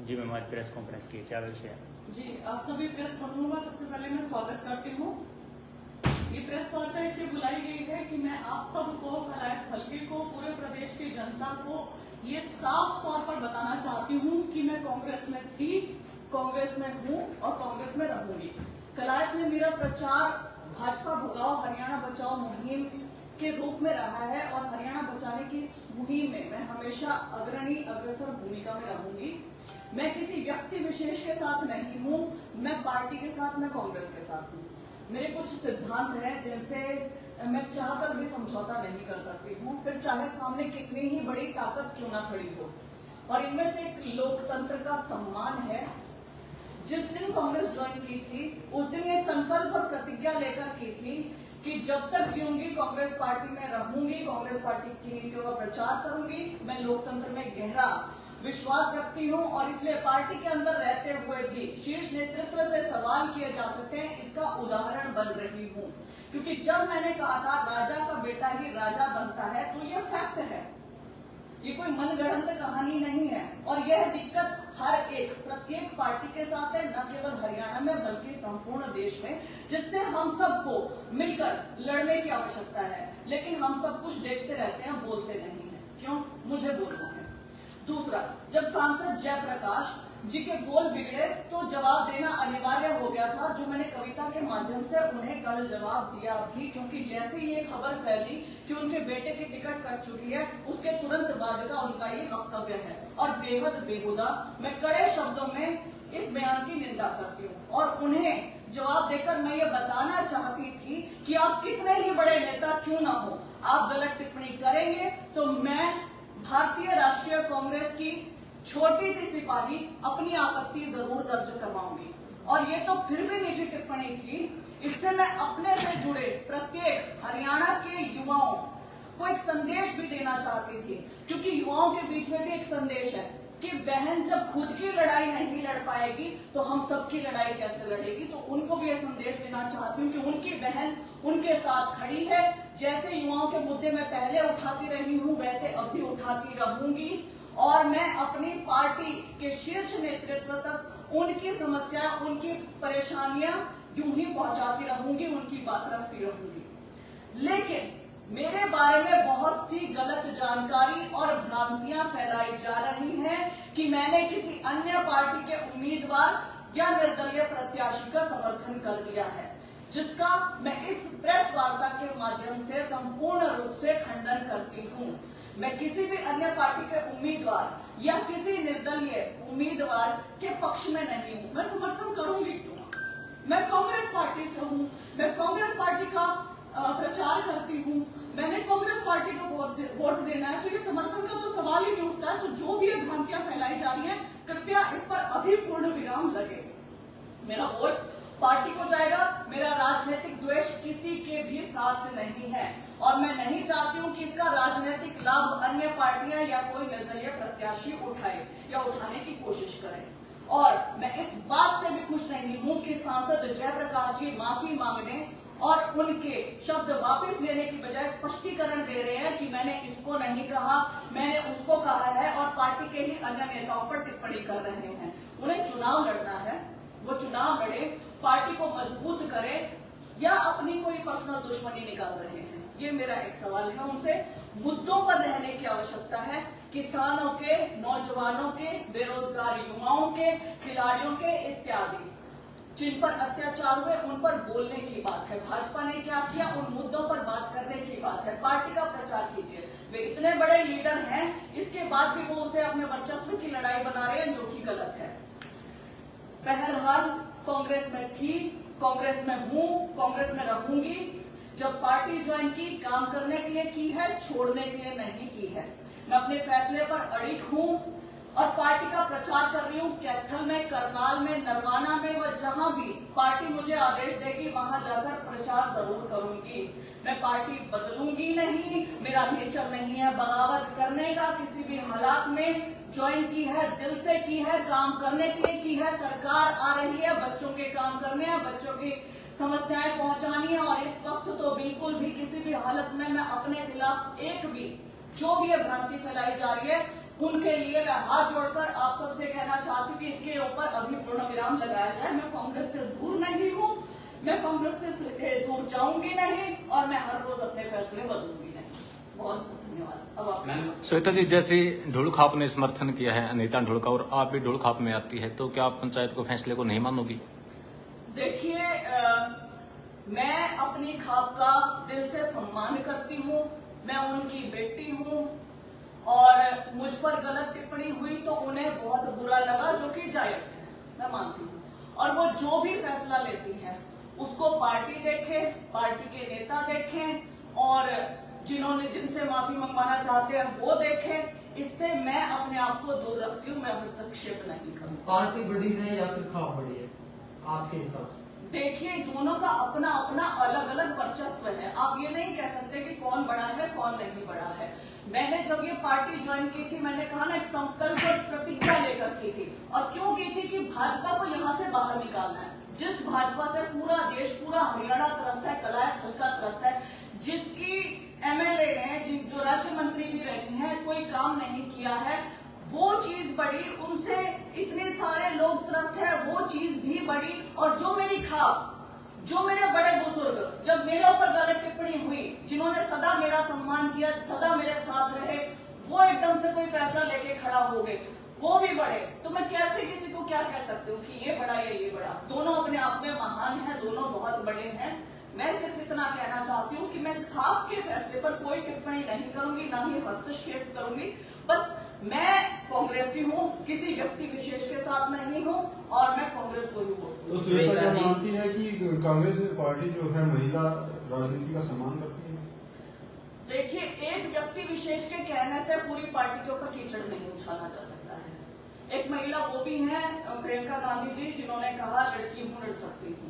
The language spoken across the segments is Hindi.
जी मैम, आज प्रेस कॉन्फ्रेंस की क्या विषय है? जी, आप सभी प्रेस बंधुओं का सबसे पहले मैं स्वागत करती हूँ। ये प्रेस वार्ता इसलिए बुलाई गई है कि मैं आप सबको, खलायत हल्के को, पूरे प्रदेश की जनता को ये साफ तौर पर बताना चाहती हूँ कि मैं कांग्रेस में थी, कांग्रेस में हूँ और कांग्रेस में रहूंगी। कलायत में मेरा प्रचार भाजपा भगाओ हरियाणा बचाओ मुहिम के रूप में रहा है और हरियाणा बचाने की इस मुहिम में मैं हमेशा अग्रणी अग्रसर भूमिका में रहूंगी। मैं किसी व्यक्ति विशेष के साथ नहीं हूँ, मैं पार्टी के साथ, मैं कांग्रेस के साथ हूँ। मेरे कुछ सिद्धांत हैं जिनसे मैं चाहकर भी समझौता नहीं कर सकती हूँ, फिर चाहे सामने कितनी ही बड़ी ताकत क्यों ना खड़ी हो। और इनमें से एक लोकतंत्र का सम्मान है। जिस दिन कांग्रेस ज्वाइन की थी उस दिन ये संकल्प और प्रतिज्ञा लेकर की थी कि जब तक जीऊंगी कांग्रेस पार्टी में रहूंगी, कांग्रेस पार्टी की नीतियों का प्रचार करूंगी। मैं लोकतंत्र में गहरा विश्वास रखती हूं और इसलिए पार्टी के अंदर रहते हुए भी शीर्ष नेतृत्व से सवाल किए जा सकते हैं, इसका उदाहरण बन रही हूं। क्योंकि जब मैंने कहा था राजा का बेटा ही राजा बनता है, तो ये फैक्ट है, ये कोई मनगढ़ंत कहानी नहीं है। और यह दिक्कत हर एक प्रत्येक पार्टी के साथ है, न केवल हरियाणा में बल्कि संपूर्ण देश में, जिससे हम सबको मिलकर लड़ने की आवश्यकता है। लेकिन हम सब कुछ देखते रहते हैं, बोलते नहीं है। क्यों? मुझे बोलना है। दूसरा, जब सांसद जयप्रकाश जी के बोल बिगड़े तो जवाब देना अनिवार्य हो गया था, जो मैंने कविता के माध्यम से उन्हें कल जवाब दिया भी। क्योंकि जैसे ही ये खबर फैली कि उनके बेटे की टिकट कट चुकी है, उसके तुरंत बाद का उनका ये वक्तव्य है और बेहद बेहुदा। मैं कड़े शब्दों में इस बयान की निंदा करती हूँ और उन्हें जवाब देकर मैं ये बताना चाहती थी कि आप कितने ही बड़े नेता क्यों ना हो, आप गलत टिप्पणी करेंगे तो मैं भारतीय राष्ट्रीय कांग्रेस की छोटी सी सिपाही अपनी आपत्ति जरूर दर्ज करवाऊंगी। और ये तो फिर भी निजी टिप्पणी थी, इससे मैं अपने से जुड़े प्रत्येक हरियाणा के युवाओं को एक संदेश भी देना चाहती थी। क्योंकि युवाओं के बीच में भी एक संदेश है कि बहन जब खुद की लड़ाई नहीं लड़ पाएगी तो हम सबकी लड़ाई कैसे लड़ेगी। तो उनको भी यह संदेश देना चाहती हूँ कि उनकी बहन उनके साथ खड़ी है। जैसे युवाओं के मुद्दे मैं पहले उठाती रही हूँ, वैसे अब भी उठाती रहूंगी और मैं अपनी पार्टी के शीर्ष नेतृत्व तक उनकी समस्या, उनकी परेशानियां यूं ही पहुंचाती रहूंगी, उनकी बात रखती रहूंगी। लेकिन मेरे बारे में बहुत सी गलत जानकारी और भ्रांतियां फैलाई जा रही हैं कि मैंने किसी अन्य पार्टी के उम्मीदवार या निर्दलीय प्रत्याशी का समर्थन कर दिया है, जिसका मैं इस प्रेस वार्ता के माध्यम से संपूर्ण रूप से खंडन करती हूँ। मैं किसी भी अन्य पार्टी के उम्मीदवार या किसी निर्दलीय उम्मीदवार के पक्ष में नहीं हूँ। मैं समर्थन करूंगी क्यों? मैं कांग्रेस पार्टी से हूँ, मैं कांग्रेस पार्टी का प्रचार करती हूँ, मैंने कांग्रेस पार्टी को वोट देना है, तो ये समर्थन का तो सवाल ही नहीं उठता है। तो जो भी ये भ्रांतियां फैलाई जा रही है, कृपया इस पर अभी पूर्ण विराम लगे। मेरा वोट पार्टी को जाएगा, मेरा राजनीतिक द्वेष किसी के भी साथ नहीं है और मैं नहीं चाहती हूँ कि इसका राजनीतिक लाभ अन्य पार्टियां या कोई निर्दलीय प्रत्याशी उठाए या उठाने की कोशिश करे। और मैं इस बात से भी खुश नहीं हूँ कि सांसद जयप्रकाश जी माफी मांगने और उनके शब्द वापस लेने की बजाय स्पष्टीकरण दे रहे हैं कि मैंने इसको नहीं कहा, मैंने उसको कहा है और पार्टी के ही अन्य नेताओं पर टिप्पणी कर रहे हैं। उन्हें चुनाव लड़ना है, वो चुनाव लड़े, पार्टी को मजबूत करे या अपनी कोई पर्सनल दुश्मनी निकाल रहे हैं, ये मेरा एक सवाल है। उनसे मुद्दों पर रहने की आवश्यकता है, किसानों के, नौजवानों के, बेरोजगार युवाओं के, खिलाड़ियों के इत्यादि जिन पर अत्याचार हुए उन पर बोलने की बात है। भाजपा ने क्या किया, उन मुद्दों पर बात करने की बात है। पार्टी का प्रचार कीजिए। वे इतने बड़े लीडर हैं, इसके बाद भी वो उसे अपने वर्चस्व की लड़ाई बना रहे हैं, जो कि गलत है। बहरहाल कांग्रेस में थी, कांग्रेस में हूँ, कांग्रेस में रहूंगी। जब पार्टी ज्वाइन की, काम करने के लिए की है, छोड़ने के लिए नहीं की है। मैं अपने फैसले पर अड़िग हूँ और पार्टी का प्रचार कर रही हूँ। कैथल में, करनाल में, नरवाना में व जहां भी पार्टी मुझे आदेश देगी वहां जाकर प्रचार जरूर करूंगी। मैं पार्टी बदलूंगी नहीं, मेरा नेचर नहीं है बगावत करने का। किसी भी हालात में ज्वाइन की है, दिल से की है, काम करने के लिए की है। सरकार आ रही है, बच्चों के काम करने हैं, बच्चों की समस्याएं पहुंचानी है और इस वक्त तो बिल्कुल भी किसी भी हालत में मैं अपने खिलाफ एक भी जो भी ये भ्रांति फैलाई जा रही है उनके लिए मैं हाथ जोड़कर आप सबसे कहना चाहती हूँ ऊपर अभी पूर्ण विराम लगाया जाए। मैं कांग्रेस से दूर नहीं हूँ, मैं कांग्रेस से दूर जाऊंगी नहीं और मैं हर रोज अपने फैसले बदलूंगी नहीं। बहुत धन्यवाद। अब आप श्वेता जी, जैसे ढोलखाप ने समर्थन किया है अनीता ढोल का और आप भी ढोलखाप में आती है, तो क्या आप पंचायत को फैसले को नहीं मानोगी? देखिए, मैं अपनी खाप का दिल से सम्मान करती हूँ, मैं उनकी बेटी हूँ और मुझ पर गलत टिप्पणी हुई तो उन्हें बहुत बुरा लगा, जो कि जायज है, मैं मानती हूँ। और वो जो भी फैसला लेती है उसको पार्टी देखे, पार्टी के नेता देखें और जिनसे माफी मंगवाना चाहते हैं वो देखें। इससे मैं अपने आप को दूर रखती हूँ, मैं हस्तक्षेप नहीं करूँ। पार्टी बड़ी है या फिर खाप बड़ी है आपके हिसाब से? देखिए, दोनों का अपना अपना अलग अलग वर्चस्व है। आप ये नहीं कह सकते कि कौन बड़ा है कौन नहीं बड़ा है। मैंने जब ये पार्टी ज्वाइन की थी, मैंने कहा ना, एक संकल्प और प्रतिज्ञा लेकर की थी। और क्यों की थी? कि भाजपा को यहाँ से बाहर निकालना है। जिस भाजपा से पूरा देश, पूरा हरियाणा त्रस्त है, कलाया हल्का त्रस्त है, जिसकी एमएलए ने, जो राज्य मंत्री भी रही हैं, कोई काम नहीं किया है, वो चीज बड़ी, उनसे इतने सारे लोग त्रस्त है, वो चीज भी बड़ी। और जो मेरी खाप, जो मेरे बड़े बुजुर्ग जब मेरे ऊपर गलत टिप्पणी हुई, जिन्होंने सदा मेरा सम्मान किया, सदा मेरे साथ रहे, वो एकदम से कोई फैसला लेके खड़ा हो गए, वो भी बड़े। तो मैं कैसे किसी को क्या कह सकती हूँ कि ये बड़ा या ये बड़ा? दोनों अपने आप में महान हैं, दोनों बहुत बड़े हैं। मैं सिर्फ इतना कहना चाहती हूँ कि मैं खाप के फैसले पर कोई टिप्पणी नहीं करूंगी, ना ही हस्तक्षेप करूंगी। बस मैं कांग्रेसी हूँ, किसी व्यक्ति विशेष के साथ नहीं हूँ और मैं कांग्रेस को ही वोट दूंगी। तो श्वेता क्या मानती है कि कांग्रेस पार्टी जो है महिला राजनीति का सम्मान करती है? देखिए, एक व्यक्ति विशेष के कहने से पूरी पार्टी के ऊपर कीचड़ नहीं उछाला जा सकता है। एक महिला वो भी है प्रियंका गांधी जी, जिन्होंने कहा लड़की हूँ लड़ सकती हूँ।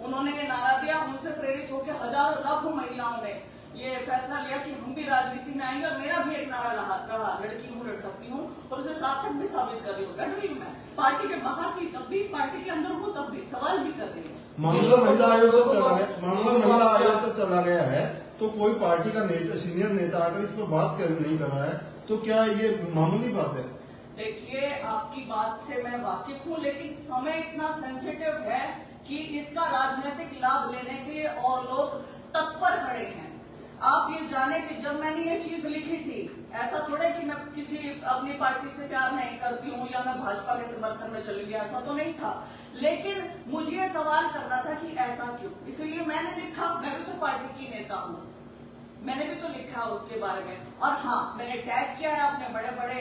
उन्होंने ये नारा दिया, उनसे प्रेरित होकर हजारों लाखों महिलाओं ने ये फैसला लिया कि हम भी राजनीति में आएंगे। और मेरा भी एक नारा रहा, लड़की हूँ लड़ सकती हूँ, और उसे सार्थक भी साबित कर रही हूँ। लड़ रही हूँ मैं, पार्टी के बाहर थी तब भी, पार्टी के अंदर हूँ तब भी, सवाल भी कर रही हूँ। मामला महिला आयोग तक चला गया, मामला महिला आयोग तक चला गया है, तो कोई पार्टी का नेता, सीनियर नेता आकर इस पर बात नहीं कर रहा है, तो क्या ये मामूली बात है? देखिए, आपकी बात से मैं वाकिफ हूँ, लेकिन समय इतना सेंसिटिव है कि इसका राजनीतिक लाभ लेने के लिए और लोग तत्पर खड़े हैं। आप ये जाने कि जब मैंने ये चीज लिखी थी, ऐसा थोड़े कि मैं किसी अपनी पार्टी से प्यार नहीं करती हूँ या मैं भाजपा के समर्थन में चली गई, ऐसा तो नहीं था। लेकिन मुझे ये सवाल करना था कि ऐसा क्यों, इसलिए मैंने लिखा। मैं भी तो पार्टी की नेता हूँ, मैंने भी तो लिखा उसके बारे में। और हाँ, मैंने टैग किया है अपने बड़े बड़े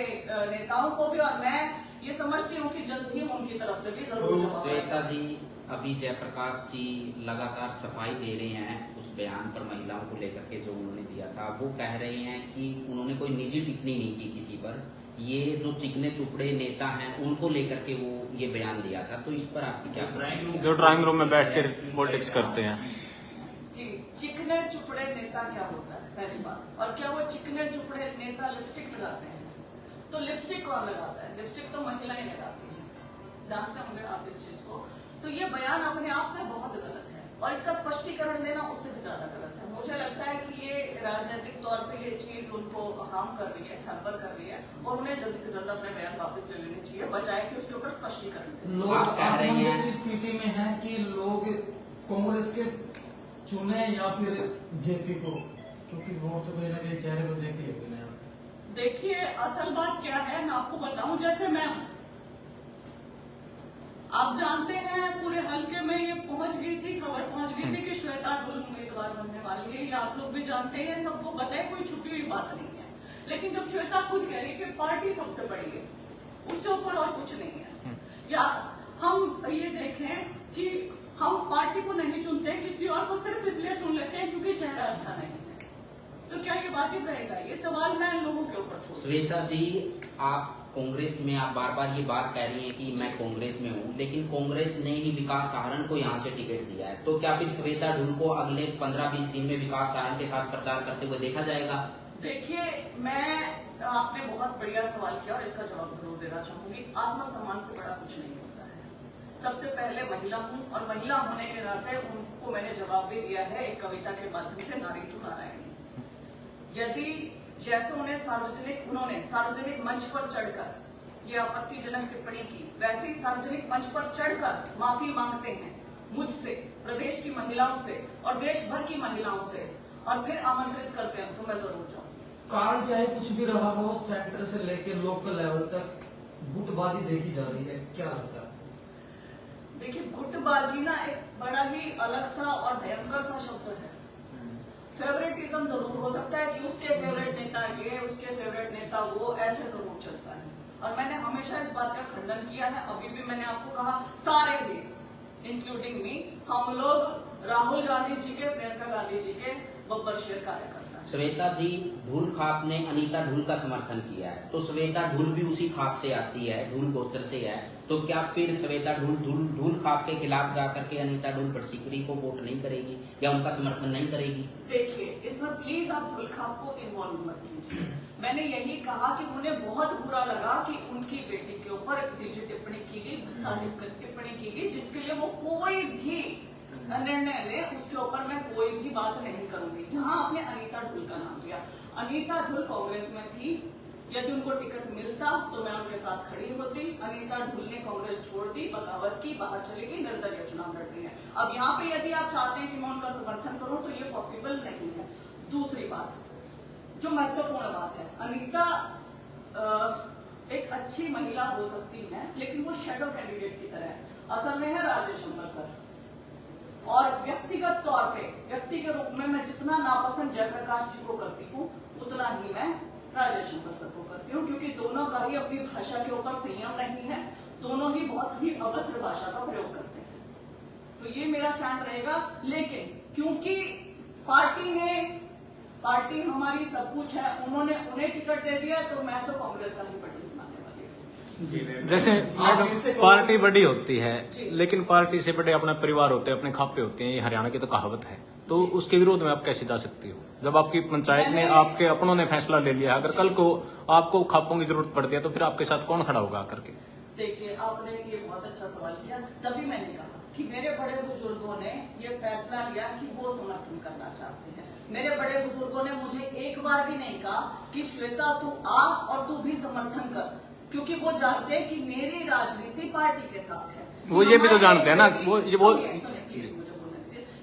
नेताओं को भी, और मैं ये समझती हूँ कि जल्द ही उनकी तरफ से भी जरूर। श्वेता जी, अभी जयप्रकाश जी लगातार सफाई दे रहे हैं उस बयान पर महिलाओं को लेकर के जो उन्होंने दिया था। वो कह रहे हैं कि उन्होंने कोई निजी टिप्पणी नहीं की किसी पर, ये जो चिकने चुपड़े नेता हैं उनको लेकर के वो ये बयान दिया था। तो इस पर आपकी क्या? जो ड्राइंग रूम में बैठ कर पॉलिटिक्स करते हैं। जी, चिकने चुपड़े नेता क्या होता है पहली बात, और क्या वो चिकने चुपड़े नेता लिपस्टिक लगाते हैं? तो लिपस्टिक कौन लगाता है? लिपस्टिक तो महिलाएं लगाती हैं, जानते होंगे आप इस चीज को। तो ये बयान अपने आप में बहुत गलत है और इसका स्पष्टीकरण देना उससे भी ज्यादा गलत है। मुझे लगता है कि ये राजनीतिक तौर पे ये चीज उनको हार्म कर रही है, हैम्पर कर रही है, और उन्हें जल्द से जल्द अपने बयान वापस ले लेने चाहिए, बजाय कि उसके ऊपर स्पष्टीकरण दें। लोग असमंजस स्थिति में हैं कि लोग कांग्रेस के चुने या फिर जेपी को, क्योंकि वोट तो कहीं ना कहीं चेहरे को देख लिया। देखिए, असल बात क्या है, मैं आपको बताऊं। जैसे मैं, आप जानते हैं पूरे हल्के में ये पहुंच गई थी, खबर पहुंच गई थी कि श्वेता ढोल उम्मीदवार बनने वाली है। ये आप लोग भी जानते हैं, सबको पता है, कोई छुपी हुई बात नहीं है। लेकिन जब श्वेता खुद कह रही है कि पार्टी सबसे बड़ी है, उससे ऊपर और कुछ नहीं है, या हम ये देखें कि हम पार्टी को नहीं चुनते, किसी और को सिर्फ इसलिए चुन लेते हैं क्योंकि चेहरा अच्छा नहीं है, तो क्या ये वाजिब रहेगा? ये सवाल मैं लोगों के ऊपर छोड़। श्वेता जी, आप कांग्रेस में, आप बार बार ये बात कह रही हैं कि मैं कांग्रेस में हूँ, लेकिन कांग्रेस ने ही विकास सहारण को यहाँ से टिकट दिया है, तो क्या फिर श्वेता ढुल को अगले 15-20 दिन में विकास सहारण के साथ प्रचार करते हुए देखा जाएगा? देखिए, आपने बहुत बढ़िया सवाल किया और इसका जवाब जरूर देना चाहूंगी। आत्मसम्मान से बड़ा कुछ नहीं होता है। सबसे पहले महिला हूँ, और महिला होने के नाते उनको मैंने जवाब भी दिया है एक कविता के माध्यम से, नारी तू नारायणी। यदि जैसे उन्होंने सार्वजनिक मंच पर चढ़कर ये आपत्तिजनक टिप्पणी की, वैसे ही सार्वजनिक मंच पर चढ़कर माफी मांगते हैं मुझसे, प्रदेश की महिलाओं से और देश भर की महिलाओं से, और फिर आमंत्रित करते हैं तो मैं जरूर जाऊँ। कारण चाहे कुछ भी रहा हो, सेंटर से लेके लोकल लेवल तक गुटबाजी देखी जा रही है, क्या लगता है? देखिए, गुटबाजी ना एक बड़ा ही अलग सा और भयंकर सा शब्द है। फेवरेटिज्म जरूर हो सकता है कि उसके फेवरेट नेता ये, उसके फेवरेट नेता वो, ऐसे जरूर चलता है, और मैंने हमेशा इस बात का खंडन किया है। अभी भी मैंने आपको कहा, सारे ही इंक्लूडिंग मी, हम लोग राहुल गांधी जी के, प्रियंका गांधी जी के बब्बर शेर कार्यकर्ता हैं। श्वेता जी, ढूल खाप ने अनीता ढूल का समर्थन किया है, तो श्वेता ढूल भी उसी खाप से आती है, ढूल गोत्र से है, तो क्या फिर श्वेता ढूल खाप के खिलाफ जाकर के अनीता ढूल बरसिकरी को वोट नहीं करेगी या उनका समर्थन नहीं करेगी? देखिए, इसमें प्लीज आप ढूल खाप को इन्वॉल्व मत कीजिए। मैंने यही कहा कि उन्हें बहुत बुरा लगा कि उनकी बेटी के ऊपर एक निजी टिप्पणी की गई, टिप्पणी की गई, जिसके लिए वो कोई भी निर्णय ले, उसके ऊपर मैं कोई भी बात नहीं करूंगी। जहां आपने अनीता ढूल का नाम लिया, अनीता ढूल कांग्रेस में थी, यदि उनको टिकट मिलता तो मैं उनके साथ खड़ी होती। अनीता ढूल ने कांग्रेस छोड़ दी, बगावत की, बाहर चली गई, निर्दलीय चुनाव लड़ रही है। अब यहाँ पे यदि आप चाहते हैं कि मैं उनका समर्थन करूं तो ये पॉसिबल नहीं है। दूसरी बात, जो महत्वपूर्ण बात है, अनीता एक अच्छी महिला हो सकती है, लेकिन वो शेडो कैंडिडेट की तरह है। असल में है राजेश शंकर सर, और व्यक्तिगत तौर पे, व्यक्ति के रूप में मैं जितना नापसंद जयप्रकाश जी को करती हूँ, उतना ही मैं राजेश शंकर सर को करती हूँ, क्योंकि दोनों का ही अपनी भाषा के ऊपर संयम नहीं है, दोनों ही बहुत ही अभद्र भाषा का प्रयोग करते हैं। तो ये मेरा स्टैंड रहेगा। लेकिन क्योंकि पार्टी हमारी सब कुछ है, उन्होंने उन्हें टिकट दे दिया, तो मैं तो कांग्रेस का ही पटल बनाने वाली हूँ। जैसे मैडम, पार्टी बड़ी होती है, लेकिन पार्टी से बड़े अपना परिवार होते हैं, अपने खापे होते हैं, ये हरियाणा की तो कहावत है। तो उसके विरोध में आप कैसे जा सकती हो, जब आपकी पंचायत ने, आपके अपनों ने फैसला ले लिया? अगर कल को आपको खापों की जरूरत पड़ती है तो फिर आपके साथ कौन खड़ा होगा आकर के? देखिए, आपने ये बहुत अच्छा सवाल किया। तभी मैंने कहा कि मेरे बड़े बुजुर्गों ने ये फैसला लिया कि वो समर्थन करना चाहते हैं। मेरे बड़े बुजुर्गों ने मुझे एक बार भी नहीं कहा कि श्वेता तू आ और तू भी समर्थन कर, क्योंकि वो जानते हैं कि मेरी राजनीति पार्टी के साथ है। वो ये भी तो जानते हैं ना, वो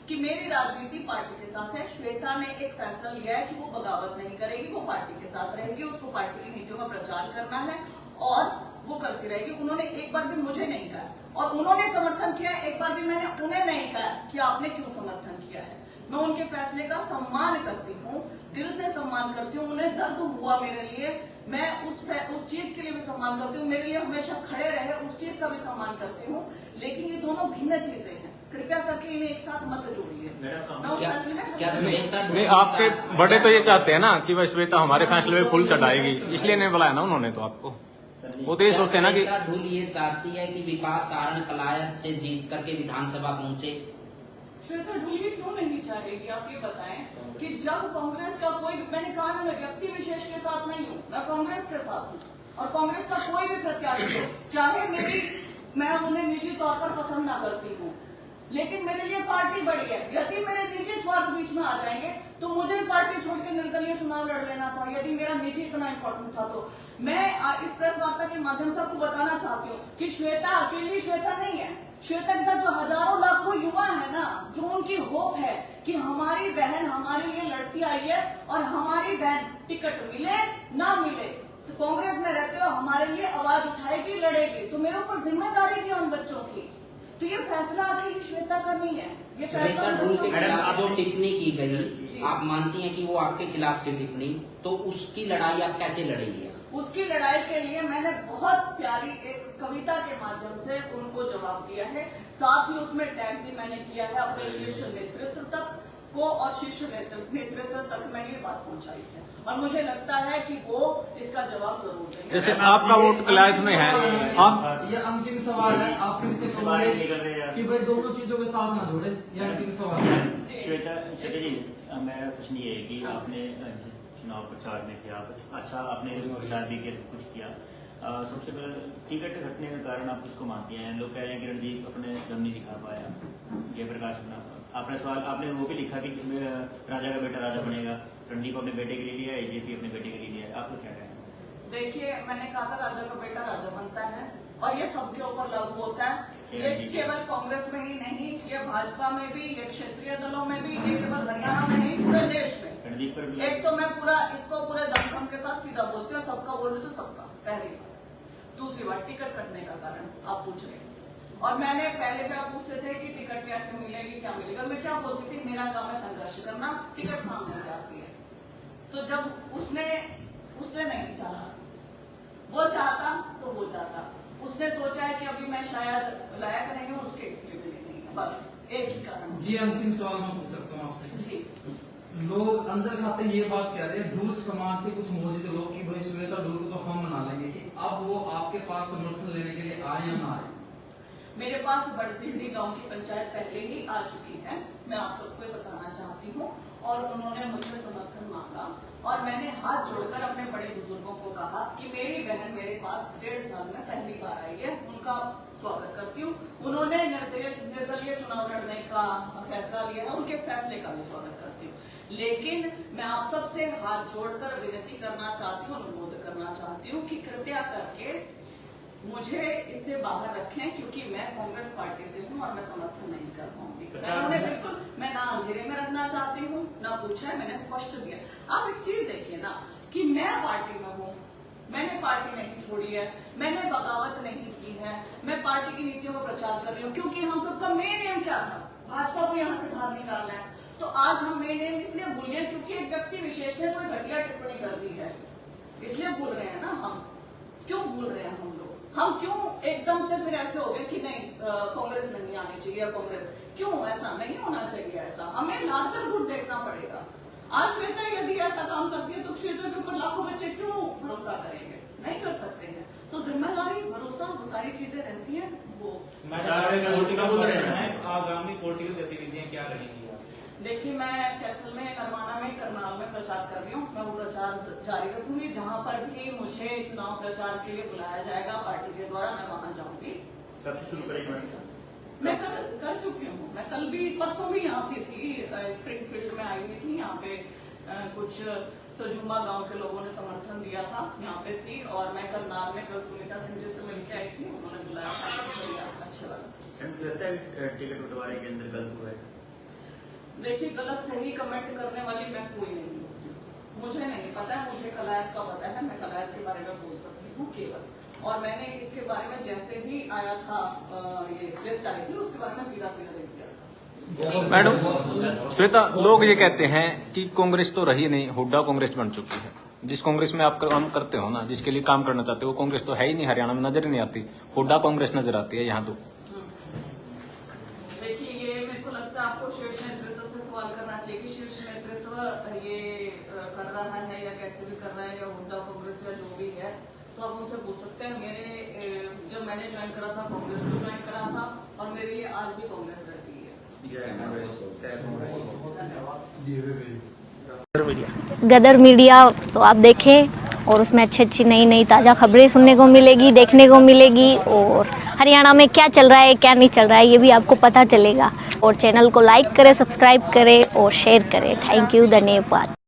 कि मेरी राजनीति पार्टी के साथ है। श्वेता ने एक फैसला लिया है कि वो बगावत नहीं करेगी, वो पार्टी के साथ रहेगी, उसको पार्टी की नीतियों का प्रचार करना है और वो करती रहेगी। उन्होंने एक बार भी मुझे नहीं कहा, और उन्होंने समर्थन किया, एक बार भी मैंने उन्हें नहीं कहा कि आपने क्यों समर्थन किया है। मैं उनके फैसले का सम्मान करती हूँ, दिल से सम्मान करती हूँ। उन्हें दर्द हुआ मेरे लिए, मैं उस चीज के लिए भी सम्मान करती हूँ, मेरे लिए हमेशा खड़े रहे, उस चीज का भी सम्मान करती हूँ। लेकिन ये दोनों भिन्न चीजें हैं, कृपया करके इन्हें एक साथ मत जोड़िए। नहीं, आपके बड़े तो ये चाहते हैं ना कि वह श्वेता हमारे फैसले में फूल चढ़ाएगी, इसलिए नहीं बुलाया ना उन्होंने तो आपको। वो तो ये सोचते हैं ना कि ढूल ये चाहती है कि विकास सारण कलायत से जीत करके विधानसभा पहुंचे। श्वेता ढूल ये क्यों नहीं चाहेगी, आप ये बताएं कि जब कांग्रेस का कोई, मैंने कहा ना मैं व्यक्ति विशेष के साथ नहीं हूँ, मैं कांग्रेस के साथ हूँ, और कांग्रेस का कोई भी प्रत्याशी हो, चाहे मैं उन्हें निजी तौर पर पसंद ना करती हूँ, लेकिन मेरे लिए पार्टी बड़ी है। यदि मेरे निजी स्वार्थ बीच में आ जाएंगे तो मुझे पार्टी छोड़ के निर्दलीय चुनाव लड़ लेना था, यदि मेरा निजी इतना इंपॉर्टेंट था। तो मैं इस प्रेस वार्ता के माध्यम से आपको बताना चाहती हूँ कि श्वेता अकेली श्वेता नहीं है। श्वेता के साथ जो हजारों लाखों युवा है ना, जो उनकी होप है कि हमारी बहन हमारे लिए लड़ती आई है, और हमारी बहन टिकट मिले ना मिले, कांग्रेस में रहते हो, हमारे लिए आवाज उठाएगी, लड़ेगी। तो मेरे ऊपर जिम्मेदारी भी है उन बच्चों की। तो ये फैसला अकेली श्वेता का नहीं है, ये श्वेता ढूल के खिलाफ जो टिप्पणी की गई, आप मानती हैं कि वो आपके खिलाफ थी टिप्पणी, तो उसकी लड़ाई आप कैसे लड़ेंगे? उसकी लड़ाई के लिए मैंने बहुत प्यारी एक कविता के माध्यम से उनको जवाब दिया है, साथ ही उसमें टैग भी मैंने किया है अपने शीर्ष नेतृत्व तक को, और शीर्ष नेतृत्व तक मैंने ये बात पहुंचाई है, और मुझे लगता है कि वो इसका जवाब जरूर देंगे। जैसे आपका वोट कलायत में है, आप ये अंतिम सवाल है, आप फिर से कहोगे कि भाई दोनों चीजों के साथ ना जोड़े, ये अंतिम सवाल है। श्वेता जी, मेरा प्रश्न ये है कि आपने चुनाव प्रचार में किया, अच्छा आपने प्रचार भी किया, सब कुछ किया, सबसे पहले टिकट घटने के कारण आप किसको मानती हैं? लोग कह रहे हैं कि रणदीप अपने दम नहीं दिखा पाया, जयप्रकाश अपना, आपने सवाल आपने वो भी लिखा कि राजा का बेटा राजा बनेगा, रणदीप अपने बेटे के लिए लिया है, जेपी अपने बेटे के लिए लिया है, आपको क्या कहना है? देखिए, मैंने कहा था राजा का बेटा राजा बनता है और ये सबके ऊपर लागू होता है। ये केवल कांग्रेस में ही नहीं, ये भाजपा में भी, ये क्षेत्रीय दलों में भी, ये केवल हरियाणा में नहीं, पूरे देश में। एक तो मैं पूरा इसको पूरे दमखम के साथ सीधा बोलती हूँ, सबका बोल रही तो सबका, पहली बात। दूसरी बात, टिकट कटने का कारण आप पूछ रहे हैं, और मैंने पहले भी आप पूछते थे कि टिकट कैसे मिलेगी, क्या मिलेगा। मैं क्या बोलती थी, मेरा काम है संघर्ष करना, टिकट सामने से आती है। तो जब उसने नहीं चाहा, वो चाहता तो हो जाता। उसने सोचा है कि अभी मैं शायद लायक नहीं हूँ, उसके इसलिए भी नहीं है, बस एक ही कारण। जी अंतिम सवाल मैं पूछ सकता हूँ आपसे? जी। लोग अंदर खाते ये बात कह रहे हैं, ढूल समाज के कुछ मोजिद लोग की भाई श्वेता ढूल को तो हम मना लेंगे, कि अब वो आपके पास समर्थन लेने के लिए आए या ना आए? मेरे पास बड़सिहरी गांव की पंचायत पहले ही आ चुकी है, मैं आप सबको बताना चाहती हूँ, और उन्होंने मुझसे समर्थन मांगा और मैंने हाथ जोड़कर अपने बड़े बुजुर्गों को कहा कि मेरी बहन मेरे पास 1.5 साल में पहली बार आई है, उनका स्वागत करती हूँ। उन्होंने निर्दलीय चुनाव लड़ने का फैसला लिया है, उनके फैसले का भी स्वागत करती हूँ। लेकिन मैं आप सबसे हाथ जोड़कर विनती करना चाहती हूँ, अनुरोध करना चाहती हूँ कि कृपया करके मुझे इससे बाहर रखें, क्योंकि मैं कांग्रेस पार्टी से हूं और मैं समर्थन नहीं कर पाऊंगी। उन्होंने बिल्कुल, मैं ना अंधेरे में रखना चाहती हूं, ना पूछा है, मैंने स्पष्ट दिया। आप एक चीज देखिए ना कि मैं पार्टी में हूं, मैंने पार्टी नहीं छोड़ी है, मैंने बगावत नहीं की है, मैं पार्टी की नीतियों का प्रचार कर रही हूँ, क्योंकि हम सबका मेन एम क्या था, भाजपा को यहाँ से बाहर निकालना है। तो आज हम मेन एम इसलिए भूल गए क्योंकि एक व्यक्ति विशेष ने कोई घटिया टिप्पणी कर दी है, इसलिए भूल रहे हैं ना। हम क्यों भूल रहे हैं, हम क्यों एकदम से फिर ऐसे हो गए कि नहीं कांग्रेस नहीं आनी चाहिए, कांग्रेस क्यों, ऐसा नहीं होना चाहिए। ऐसा हमें लार्जर गुड देखना पड़ेगा। आज श्वेता यदि ऐसा काम करती है तो श्वेता के ऊपर लाखों बच्चे क्यों भरोसा करेंगे, नहीं कर सकते हैं। तो जिम्मेदारी, भरोसा, वो सारी चीजें रहती है। वो आगामी पॉलिटिकल गतिविधियां क्या रहेंगी? देखिए, मैं कैथल में, नरवाना में, करनाल में प्रचार कर रही हूँ। मैं वो प्रचार जारी रखूंगी, जहाँ पर भी मुझे चुनाव प्रचार के लिए बुलाया जाएगा पार्टी के द्वारा, मैं वहां जाऊंगी। कब से शुरू करेंगे? मैं कर चुकी हूँ। मैं कल भी, परसों भी यहाँ पे थी, स्प्रिंगफील्ड में आई हुई थी। यहाँ पे कुछ सजुम्बा गांव के लोगों ने समर्थन दिया था, यहाँ पे थी। और मैं करनाल में कल सुनीता सिंह जी से मिलकर आई थी, उन्होंने बुलाया था, अच्छा लगा। टिकट बंटवारे के अंदर गलत हुआ है? देखिए, गलत सही कमेंट करने वाली मैं कोई नहीं हूँ, मुझे नहीं पता है, मुझे कलायत का पता है, मैं कलायत के बारे में बोल सकती हूँ केवल। और मैंने इसके बारे में जैसे ही आया था, ये लिस्ट आई थी, उसके बारे में सीधा लिख दिया था। मैडम श्वेता, लोग ये कहते हैं कि कांग्रेस तो रही नहीं, हुड्डा कांग्रेस बन चुकी है। जिस कांग्रेस में आप काम करते हो ना, जिसके लिए काम करना चाहते हो, वो कांग्रेस तो है ही नहीं, हरियाणा में नजर ही नहीं आती। हुड्डा कांग्रेस नजर आती है यहाँ तो। देखिए, ये मेरे को लगता है आपको शीर्ष नेतृत्व से सवाल करना चाहिए कि शीर्ष नेतृत्व ये कर रहा है या कैसे भी कर रहा है, या हुड्डा कांग्रेस या जो भी है, तो आप उनसे पूछ सकते हैं। मेरे जब मैंने ज्वाइन करा था, कांग्रेस को ज्वाइन करा था, और मेरे लिए आज भी कांग्रेस वैसी ही है। धन्यवाद। गदर मीडिया तो आप देखें, और उसमें अच्छी अच्छी नई नई ताज़ा खबरें सुनने को मिलेगी, देखने को मिलेगी, और हरियाणा में क्या चल रहा है, क्या नहीं चल रहा है, ये भी आपको पता चलेगा। और चैनल को लाइक करें, सब्सक्राइब करें और शेयर करें। थैंक यू, धन्यवाद।